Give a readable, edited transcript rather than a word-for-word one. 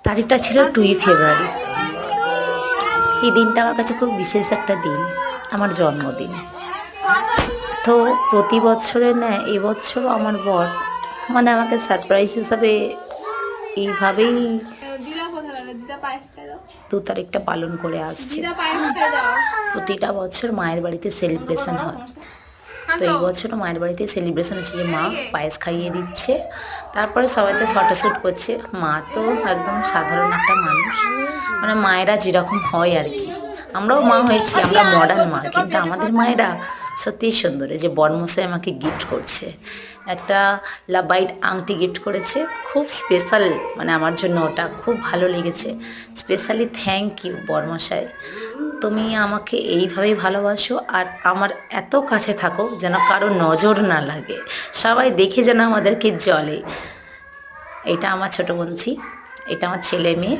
তারিখটা ছিল 2 ফেব্রুয়ারি। এই দিনটা আমার কাছে খুব বিশেষ একটা দিন, আমার জন্মদিন। তো প্রতি বছরের ন্যায় এবছরও আমার বর মানে আমাকে সারপ্রাইজ হিসাবে এইভাবেই 2 তারিখটা পালন করে আসছে। প্রতিটা বছর মায়ের বাড়িতে সেলিব্রেশন হয়, তো এই বছরও মায়ের বাড়িতে সেলিব্রেশন হচ্ছে যে মা পায়েস খাইয়ে দিচ্ছে, তারপরে সবাই তো ফটোশ্যুট করছে। মা তো একদম সাধারণ একটা মানুষ, মানে মায়েরা যেরকম হয় আর কি। আমরাও মা হয়েছি, আমরা মডার্ন মা, কিন্তু আমাদের মায়েরা সত্যিই সুন্দর। এই যে বরমশাই আমাকে গিফট করছে, একটা লাভাইট আংটি গিফট করেছে, খুব স্পেশাল, মানে আমার জন্য ওটা খুব ভালো লেগেছে। স্পেশালি থ্যাংক ইউ বরমশাই, তুমি আমাকে এইভাবেই ভালোবাসো আর আমার এত কাছে থাকো যেন কারো নজর না লাগে, সবাই দেখে যেন আমাদেরকে জ্বলে। এটা আমার ছোটো বোনছি, এটা আমার ছেলে মেয়ে।